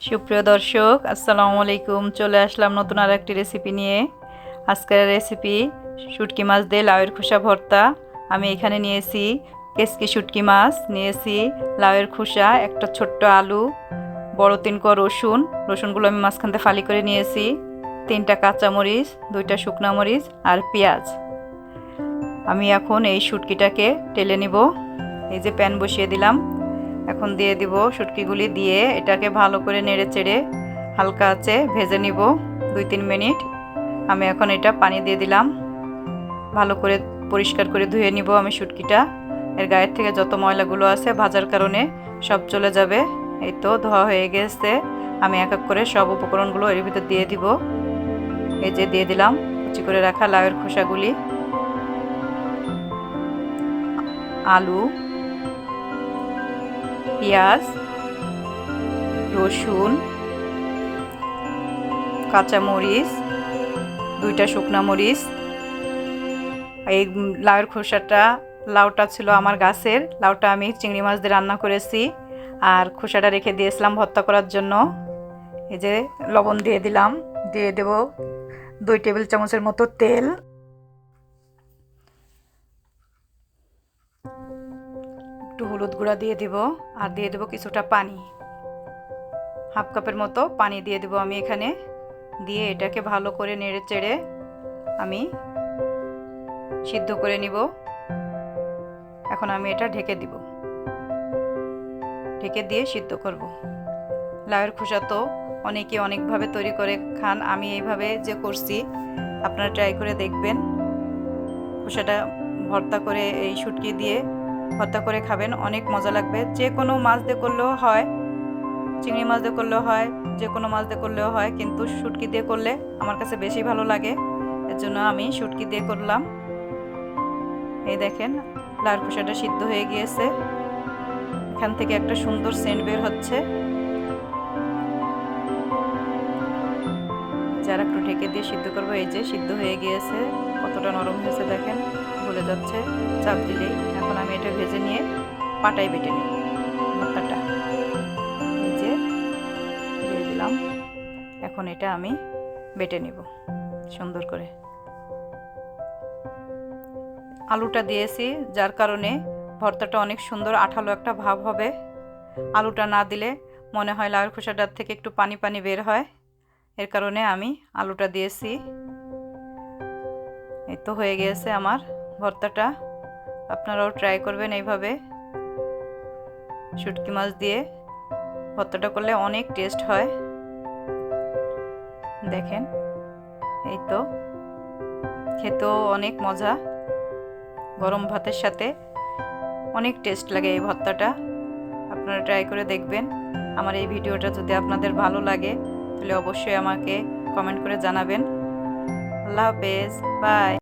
সুপ্রিয় দর্শক, আসসালামু আলাইকুম। চলে আসলাম নতুন আর একটি রেসিপি নিয়ে। আজকের রেসিপি শুটকি মাছ দিয়ে লাউয়ের খোসা ভর্তা। আমি এখানে নিয়েছি কেসকি শুটকি মাছ, নিয়েছি লাউয়ের খোসা, একটা ছোট্ট আলু, বড় 3 কোয়া রসুনগুলো আমি মাঝখান থেকে ফালি করে নিয়েছি, 3টা কাঁচামরিচ, 2টা শুকনা মরিচ আর পেঁয়াজ। আমি এখন এই শুটকিটাকে টেলে নিব। এই যে প্যান বসিয়ে দিলাম, এখন দিয়ে দিব শুটকিগুলি, দিয়ে এটাকে ভালো করে নেড়ে চেড়ে হালকা আঁচে ভেজে নিব 2-3 মিনিট। আমি এখন এটা পানি দিয়ে দিলাম, ভালো করে পরিষ্কার করে ধুয়ে নিব আমি শুটকিটা। এর গায়ের থেকে যত ময়লাগুলো আছে ভাজার কারণে সব চলে যাবে। এই তো ধোয়া হয়ে গেছে। আমি এক এক করে সব উপকরণগুলো এর ভিতর দিয়ে দিব। এই যে দিয়ে দিলাম কুচি করে রাখা লাউয়ের খোসাগুলি, আলু, পেঁয়াজ, রসুন, কাঁচামরিচ, 2টা শুকনা মরিচ। এই লাউয়ের খোসাটা, লাউটা ছিল আমার গাছের লাউটা, আমি চিংড়ি মাছ দিয়ে রান্না করেছি আর খোসাটা রেখে দিয়েছিলাম ভর্তা করার জন্য। এই যে লবণ দিয়ে দিলাম, দিয়ে দেব 2 টেবিল চামচের মতো তেল, একটু হলুদ গুঁড়া দিয়ে দিব আর দিয়ে দেব কিছুটা পানি, হাফ কাপের মতো পানি দিয়ে দেব আমি এখানে। দিয়ে এটাকে ভালো করে নেড়ে চেড়ে আমি সিদ্ধ করে নিব। এখন আমি এটা ঢেকে দিব, ঢেকে দিয়ে সিদ্ধ করব। লাউয়ের খোসা তো অনেকে অনেকভাবে তৈরি করে খান, আমি এইভাবে যে করছি আপনারা ট্রাই করে দেখবেন। খোসাটা ভর্তা করে এই শুটকি দিয়ে ভর্তা করে খাবেন, অনেক মজা লাগবে। যে কোনো মাছ দিয়ে করলেও হয়, চিংড়ি মাছ দিয়ে করলেও হয়, যে কোনো মাছ দিয়ে করলেও হয়, কিন্তু শুটকি দিয়ে করলে আমার কাছে বেশি ভালো লাগে, এর জন্য আমি শুটকি দিয়ে করলাম। এই দেখেন লাউয়ের খোসাটা সিদ্ধ হয়ে গিয়েছে, এখান থেকে একটা সুন্দর সেন্ট বের হচ্ছে। যারা একটু ঢেকে দিয়ে সিদ্ধ করবো। এই যে সিদ্ধ হয়ে গিয়েছে, কতটা নরম হয়েছে দেখেন, গলে যাচ্ছে চাপ দিলেই। এখন আমি এটা ভেজে নিয়ে পাটায় বেটে নিব ভর্তাটা। এই যে দিয়ে দিলাম, এখন এটা আমি বেটে নিব সুন্দর করে। আলুটা দিয়েছি যার কারণে ভর্তাটা অনেক সুন্দর আঠালো একটা ভাব হবে। আলুটা না দিলে মনে হয় লাউয়ের খোসাটার থেকে একটু পানি পানি বের হয়, এর কারণে আমি আলুটা দিয়েছি। এই তো হয়ে গিয়েছে আমার ভর্তাটা। আপনারাও ট্রাই করবেন এইভাবে, শুটকি মাছ দিয়ে ভর্তাটা করলে অনেক টেস্ট হয়। দেখেন এই তো, খেতেও অনেক মজা, গরম ভাতের সাথে অনেক টেস্ট লাগে এই ভর্তাটা। আপনারা ট্রাই করে দেখবেন। আমার এই ভিডিওটা যদি আপনাদের ভালো লাগে তাহলে অবশ্যই আমাকে কমেন্ট করে জানাবেন। আল্লাহ হাফেজ, বাই।